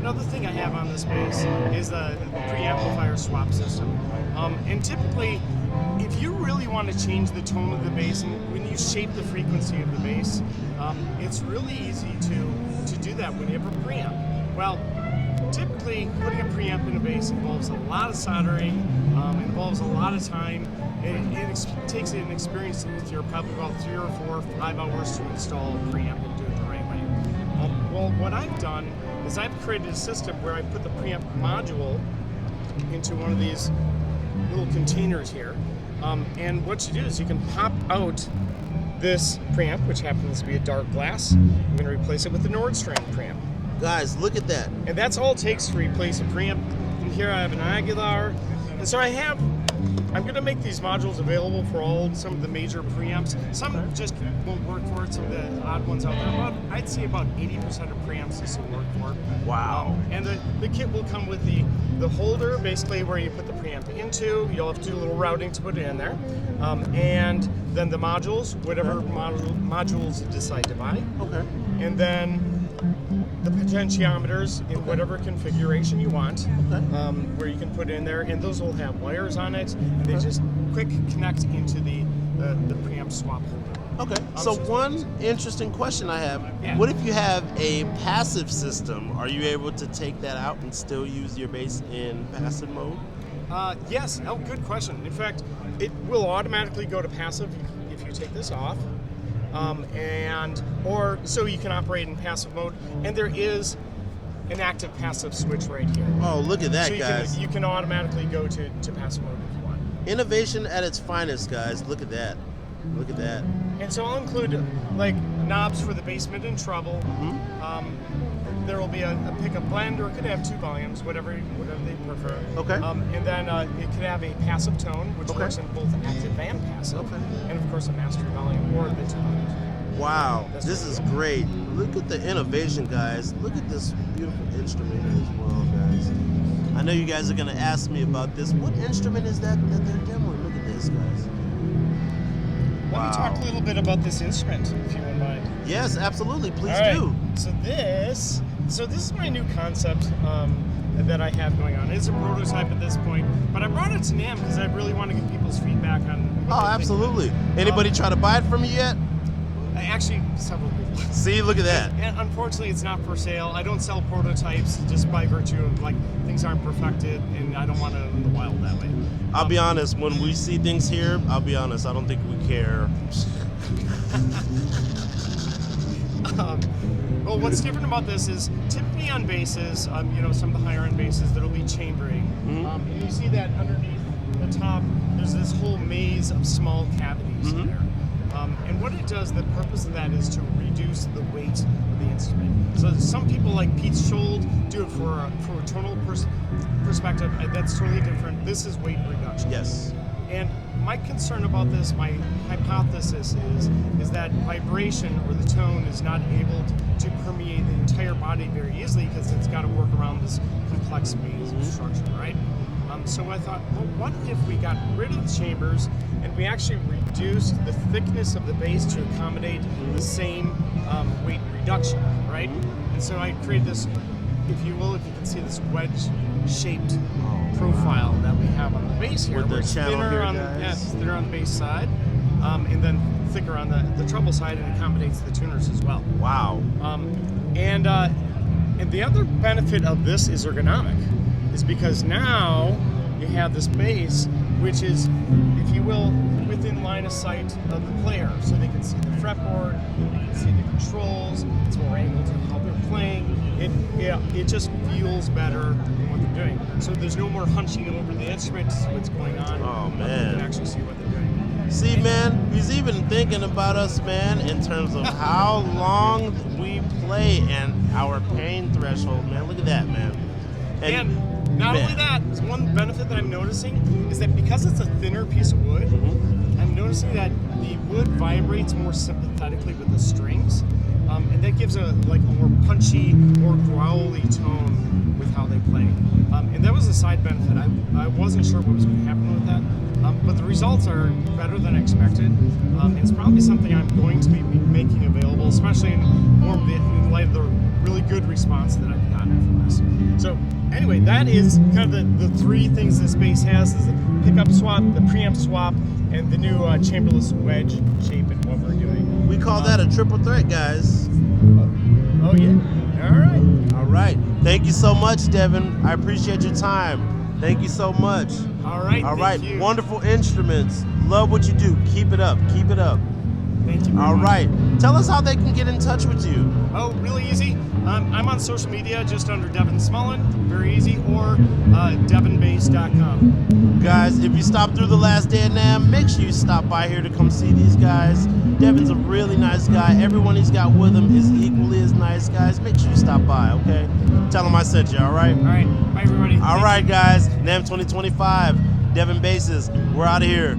another thing I have on this bass is the preamplifier swap system. And typically, if you really want to change the tone of the bass, and when you shape the frequency of the bass, it's really easy to do that when you have a preamp. Well, typically, putting a preamp in a bass involves a lot of soldering, involves a lot of time. It takes an experience with your probably about 3 or 4 or 5 hours to install a preamp and do it the right way. Well, what I've done is I've created a system where I put the preamp module into one of these little containers here. And what you do is you can pop out this preamp, which happens to be a dark glass. I'm going to replace it with the Nordstrand preamp. Guys, look at that. And that's all it takes to replace a preamp. And here I have an Aguilar. And so I'm going to make these modules available for some of the major preamps. Some just won't work for it, some of the odd ones out there. I'd say about 80% of preamps this will work for. Wow. And the kit will come with the holder, basically where you put the preamp into. You'll have to do a little routing to put it in there. And then the modules, whatever modules you decide to buy. Okay. And then the potentiometers in whatever configuration you want, where you can put in there, and those will have wires on it, and they just quick connect into the preamp swap holder. Okay. So one interesting question I have: what if you have a passive system? Are you able to take that out and still use your bass in passive mode? Yes. Oh, good question. In fact, it will automatically go to passive if you take this off. Or so you can operate in passive mode, and there is an active passive switch right here. Oh, look at that, so guys. You can automatically go to passive mode if you want. Innovation at its finest, guys. Look at that. Look at that. And so I'll include like knobs for the bass, mid, and treble. There will be a pickup blend, or it could have 2 volumes, whatever they prefer. Okay. And then it could have a passive tone, which works in both active and passive. Okay. And of course a master volume or the 2 volumes. Wow, this is great. Look at the innovation, guys. Look at this beautiful instrument as well, guys. I know you guys are going to ask me about this. What instrument is that they're demoing? Look at this, guys. Let me talk a little bit about this instrument, if you wouldn't mind. Yes, absolutely. Please do. So this is my new concept that I have going on. It's a prototype at this point, but I brought it to NAMM because I really want to get people's feedback on what they absolutely. Anybody try to buy it from you yet? Actually, several people. See, look at that. And unfortunately, it's not for sale. I don't sell prototypes just by virtue of things aren't perfected, and I don't want to in the wild that way. I'll be honest, when we see things here, I don't think we care. Well, what's different about this is typically on basses, some of the higher end basses, there'll be chambering. And you see that underneath the top, there's this whole maze of small cavities in there. And what it does, the purpose of that is to reduce the weight of the instrument. So some people like Pete Schold do it for a tonal perspective. That's totally different. This is weight reduction. Yes. And my concern about this, my hypothesis is that vibration or the tone is not able to permeate the entire body very easily because it's got to work around this complex maze of structure, right? So I thought, well, what if we got rid of the chambers and we actually reduced the thickness of the bass to accommodate the same weight reduction, right? And so I created this, if you can see this wedge-shaped profile that we have on the bass here. With the channel here, guys. It's thinner on the bass side, and then thicker on the treble side, and accommodates the tuners as well. Wow. And the other benefit of this is ergonomic, is because now you have this bass, which is, if you will, within line of sight of the player, so they can see the fretboard, they can see the controls. It's more able to how they're playing. It just feels better than what they're doing. So there's no more hunching over the instrument to see what's going on. Oh, man. You can actually see what they're doing. See, man, he's even thinking about us, man, in terms of how long we play and our pain threshold, man. Look at that, man. And not only that, one benefit that I'm noticing is that because it's a thinner piece of wood, I'm noticing that the wood vibrates more sympathetically with the strings, and that gives a more punchy, more growly tone with how they play. And that was a side benefit. I wasn't sure what was going to happen with that, but the results are better than expected. It's probably something I'm going to be making available, especially in light of the really good response that I've gotten from this. So anyway, that is kind of the three things this bass has: is the pickup swap, the preamp swap, and the new chamberless wedge shape and what we're doing. We call that a triple threat, guys. Oh yeah. All right. All right. Thank you so much, Devon. I appreciate your time. Thank you so much. All right. All right. Thank you. Wonderful instruments. Love what you do. Keep it up. Keep it up. Thank you very All much. right. Tell us how they can get in touch with you. Oh, really easy. I'm on social media just under Devon Smullen, very easy, or devonbass.com. Guys, if you stop through the last day at NAMM, make sure you stop by here to come see these guys. Devon's a really nice guy. Everyone he's got with him is equally as nice, guys. Make sure you stop by, okay? Tell him I sent you, all right? All right, bye everybody. All right, guys. NAMM 2025, Devon Basses. We're out of here.